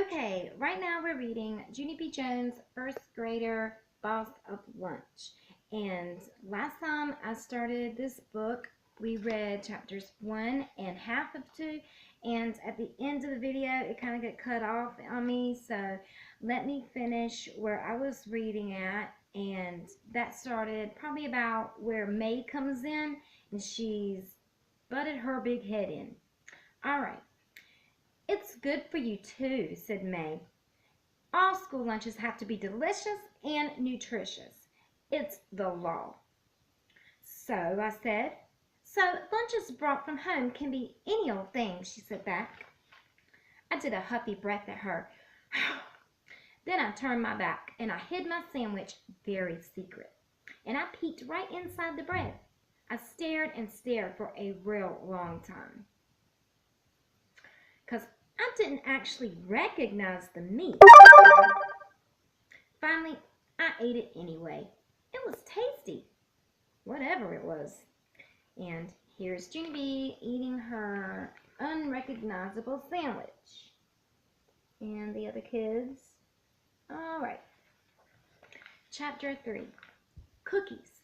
Okay, right now we're reading Junie B. Jones' First Grader Boss of Lunch. And last time I started this book, we read chapters 1 and half of 2. And at the end of the video, it kind of got cut off on me. So let me finish where I was reading at. And that started probably about where May comes in and she's butted her big head in. All right. "It's good for you too," said May. "All school lunches have to be delicious and nutritious. It's the law." "So," I said. "So lunches brought from home can be any old thing," she said back. I did a huffy breath at her. Then I turned my back and I hid my sandwich very secret. And I peeked right inside the bread. I stared and stared for a real long time. 'Cause I didn't actually recognize the meat. Finally, I ate it anyway. It was tasty, whatever it was. And here's Junie B eating her unrecognizable sandwich. And the other kids. All right. Chapter 3. Cookies.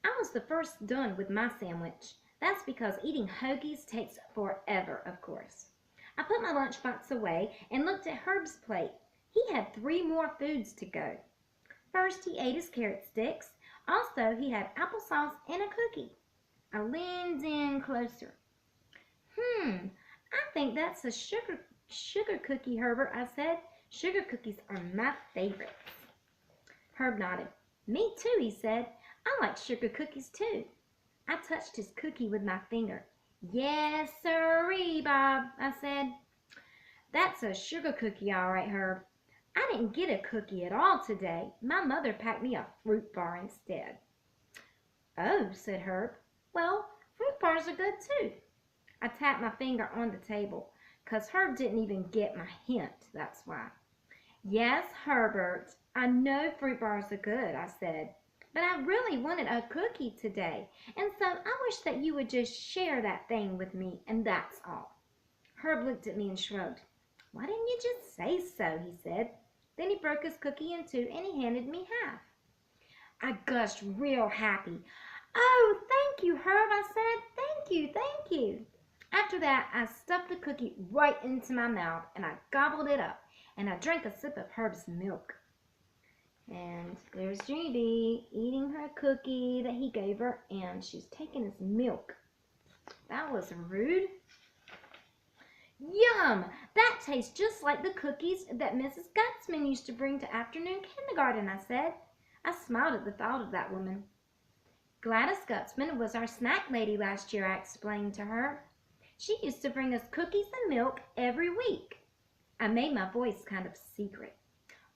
I was the first done with my sandwich. That's because eating hoagies takes forever, of course. I put my lunchbox away and looked at Herb's plate. He had 3 more foods to go. First, he ate his carrot sticks. Also, he had applesauce and a cookie. I leaned in closer. I think that's a sugar cookie, Herbert," I said. "Sugar cookies are my favorites." Herb nodded. "Me too," he said. "I like sugar cookies too." I touched his cookie with my finger. "Yes, sirree, Bob," I said. "That's a sugar cookie, all right, Herb. I didn't get a cookie at all today. My mother packed me a fruit bar instead." "Oh," said Herb. "Well, fruit bars are good too." I tapped my finger on the table, 'cause Herb didn't even get my hint, that's why. "Yes, Herbert, I know fruit bars are good," I said. "But I really wanted a cookie today, and so I wish that you would just share that thing with me, and that's all." Herb looked at me and shrugged. "Why didn't you just say so?" he said. Then he broke his cookie in 2 and he handed me half. I gushed real happy. "Oh, thank you, Herb," I said. "Thank you, thank you." After that, I stuffed the cookie right into my mouth and I gobbled it up, and I drank a sip of Herb's milk. And there's Junie B eating her cookie that he gave her, and she's taking his milk. That was rude. "Yum! That tastes just like the cookies that Mrs. Gutsman used to bring to afternoon kindergarten," I said. I smiled at the thought of that woman. "Gladys Gutsman was our snack lady last year," I explained to her. "She used to bring us cookies and milk every week." I made my voice kind of secret.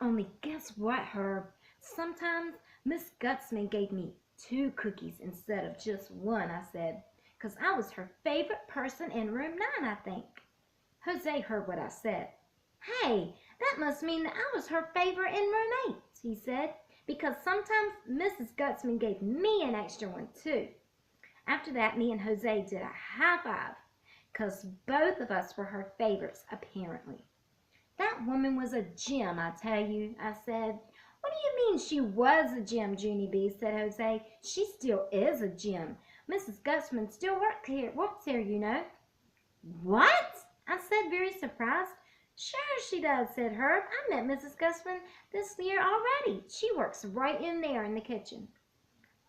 "Only guess what, Herb? Sometimes Miss Gutsman gave me 2 cookies instead of just 1, I said, "'cause I was her favorite person in room 9, I think." Jose heard what I said. "Hey, that must mean that I was her favorite in room 8, he said, "because sometimes Mrs. Gutsman gave me an extra one, too." After that, me and Jose did a high five, 'cause both of us were her favorites, apparently. "That woman was a gem, I tell you," I said. "What do you mean she was a gem, Junie B?" said Jose. "She still is a gem. Mrs. Gutsman still works here, you know." "What?" I said, very surprised. "Sure she does," said Herb. "I met Mrs. Gutsman this year already. She works right in there in the kitchen."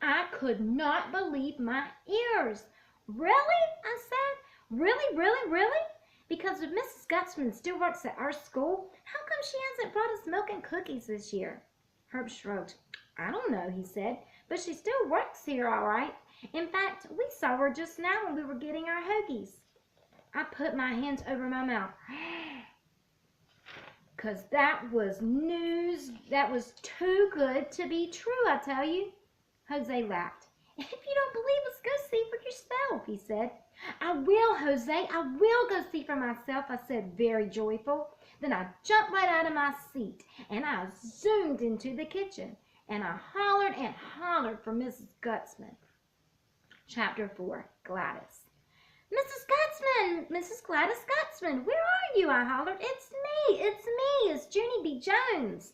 I could not believe my ears. "Really?" I said. "Really, really, really? Because if Mrs. Gutsman still works at our school, how come she hasn't brought us milk and cookies this year?" Herb shrugged. "I don't know," he said, "but she still works here all right. In fact, we saw her just now when we were getting our hoagies." I put my hands over my mouth, 'cause that was news that was too good to be true, I tell you. Jose laughed. "If you don't believe us, go see for yourself," he said. "I will, Jose, I will go see for myself," I said, very joyful. Then I jumped right out of my seat, and I zoomed into the kitchen, and I hollered and hollered for Mrs. Gutsman. Chapter 4. Gladys. "Mrs. Gutsman! Mrs. Gladys Gutsman! Where are you?" I hollered. It's me! Jones.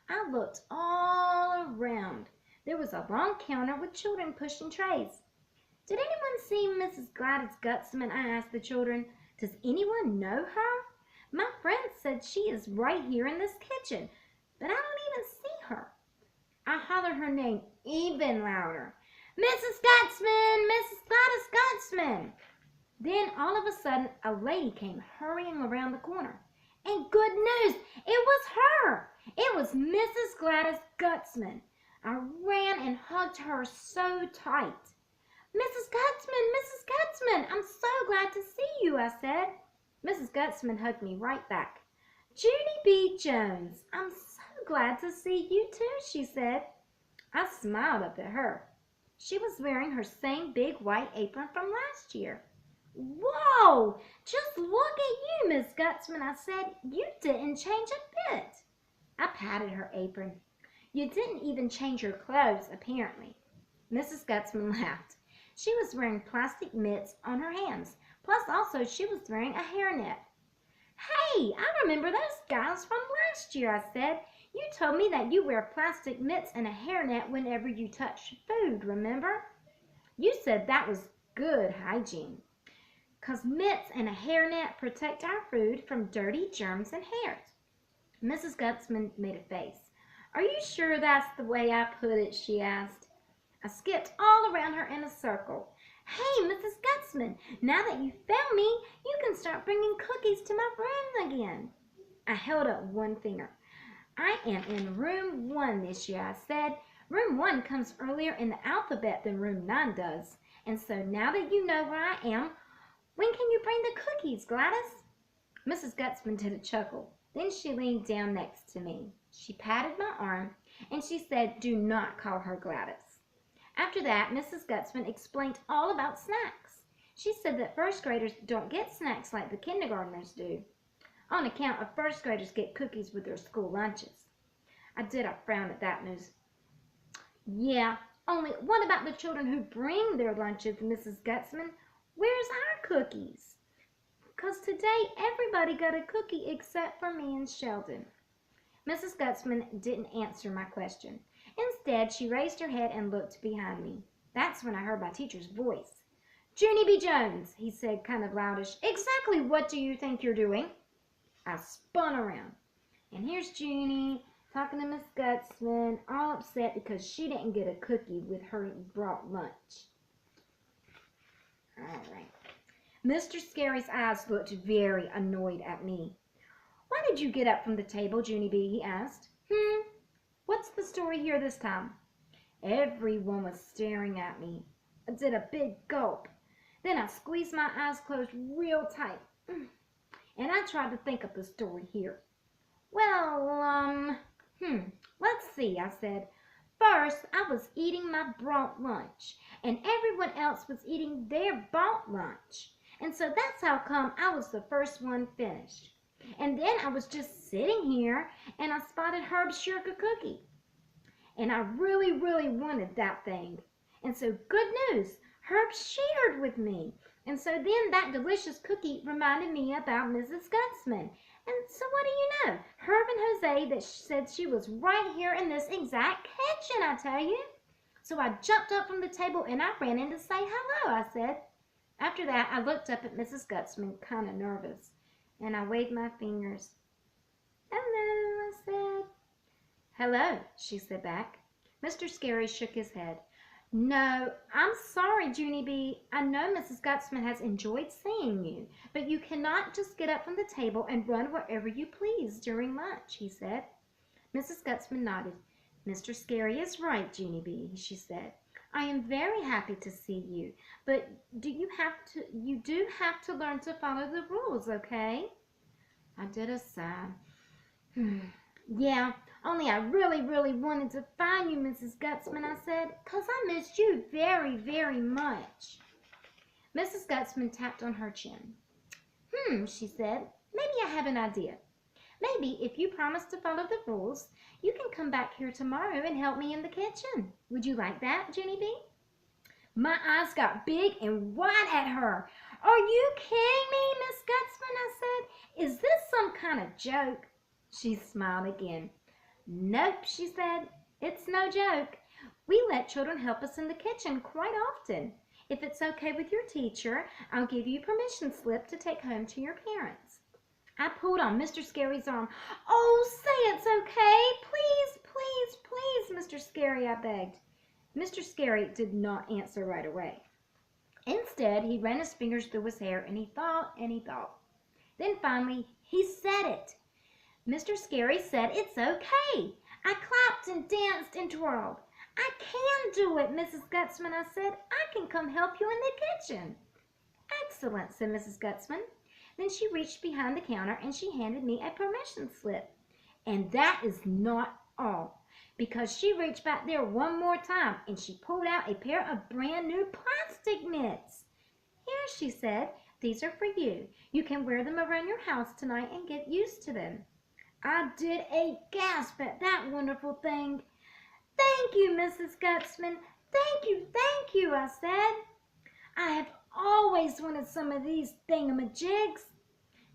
I looked all around. There was a long counter with children pushing trays. Did anyone see Mrs. Gladys Gutsman? I asked the children. Does anyone know her? My friend said she is right here in this kitchen, but I don't even see her. I hollered her name even louder. Mrs. Gutsman! Mrs. Gladys Gutsman! Then all of a sudden a lady came hurrying around the corner. And good news, it was her! It was Mrs. Gladys Gutsman. I ran and hugged her so tight. Mrs. Gutsman, I'm so glad to see you, I said. Mrs. Gutsman hugged me right back. Junie B. Jones, I'm so glad to see you too, she said. I smiled up at her. She was wearing her same big white apron from last year. Whoa, just look at you, Miss Gutsman, I said. You didn't change a bit. I patted her apron. You didn't even change your clothes, apparently. Mrs. Gutsman laughed. She was wearing plastic mitts on her hands. Plus, also, she was wearing a hairnet. Hey, I remember those guys from last year, I said. You told me that you wear plastic mitts and a hairnet whenever you touch food, remember? You said that was good hygiene. 'Cause mitts and a hairnet protect our food from dirty germs and hairs. Mrs. Gutsman made a face. Are you sure that's the way I put it, she asked. I skipped all around her in a circle. Hey, Mrs. Gutsman, now that you found me, you can start bringing cookies to my room again. I held up one finger. I am in room 1 this year, I said. Room 1 comes earlier in the alphabet than room 9 does. And so now that you know where I am, when can you bring the cookies, Gladys? Mrs. Gutsman did a chuckle. Then she leaned down next to me. She patted my arm, and she said, do not call her Gladys. After that, Mrs. Gutsman explained all about snacks. She said that first graders don't get snacks like the kindergartners do, on account of first graders get cookies with their school lunches. I did a frown at that news. Yeah, only what about the children who bring their lunches, Mrs. Gutsman? Where's our cookies? 'Cause today everybody got a cookie except for me and Sheldon. Mrs. Gutsman didn't answer my question. Instead, she raised her head and looked behind me. That's when I heard my teacher's voice. Junie B. Jones, he said kind of loudish. Exactly what do you think you're doing? I spun around. And here's Junie talking to Miss Gutsman, all upset because she didn't get a cookie with her brought lunch. All right. Mr. Scary's eyes looked very annoyed at me. Why did you get up from the table, Junie B., he asked. What's the story here this time? Everyone was staring at me. I did a big gulp. Then I squeezed my eyes closed real tight. And I tried to think of the story here. Well, let's see, I said. First, I was eating my brought lunch, and everyone else was eating their bought lunch. And so that's how come I was the first one finished. And then I was just sitting here, and I spotted Herb's sugar cookie. And I really, really wanted that thing. And so good news, Herb shared with me. And so then that delicious cookie reminded me about Mrs. Gutsman. And so what do you know? Herb and Jose that said she was right here in this exact kitchen, I tell you. So I jumped up from the table and I ran in to say hello, I said. After that, I looked up at Mrs. Gutsman, kind of nervous. And I waved my fingers. Hello, I said. Hello, she said back. Mr. Scary shook his head. No, I'm sorry, Junie B. I know Mrs. Gutsman has enjoyed seeing you, but you cannot just get up from the table and run wherever you please during lunch, he said. Mrs. Gutsman nodded. Mr. Scary is right, Junie B., she said. I am very happy to see you, but you do have to learn to follow the rules, okay? I did a sigh. Yeah, only I really, really wanted to find you, Mrs. Gutsman, I said, 'cause I missed you very, very much. Mrs. Gutsman tapped on her chin. She said, maybe I have an idea. Maybe if you promise to follow the rules, you can come back here tomorrow and help me in the kitchen. Would you like that, Junie B? My eyes got big and wide at her. Are you kidding me, Miss Gutsman? I said. Is this some kind of joke? She smiled again. Nope, she said. It's no joke. We let children help us in the kitchen quite often. If it's okay with your teacher, I'll give you a permission slip to take home to your parents. I pulled on Mr. Scary's arm. Oh, say it's okay. Please, please, please, Mr. Scary, I begged. Mr. Scary did not answer right away. Instead, he ran his fingers through his hair and he thought and he thought. Then finally, he said it. Mr. Scary said it's okay. I clapped and danced and twirled. I can do it, Mrs. Gutsman, I said. I can come help you in the kitchen. Excellent, said Mrs. Gutsman. Then she reached behind the counter and she handed me a permission slip. And that is not all, because she reached back there one more time and she pulled out a pair of brand new plastic mitts. Here, she said, these are for you. You can wear them around your house tonight and get used to them. I did a gasp at that wonderful thing. Thank you, Mrs. Gutsman. Thank you, I said. I have always wanted some of these thingamajigs.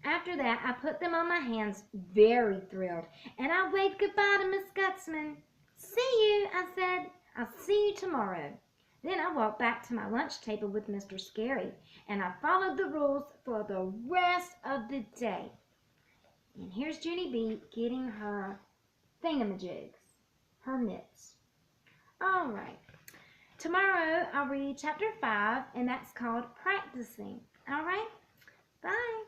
After that, I put them on my hands, very thrilled, and I waved goodbye to Miss Gutsman. See you, I said. I'll see you tomorrow. Then I walked back to my lunch table with Mr. Scary, and I followed the rules for the rest of the day. And here's Junie B getting her thingamajigs, her mitts. All right. Tomorrow I'll read chapter 5, and that's called Practicing. All right? Bye.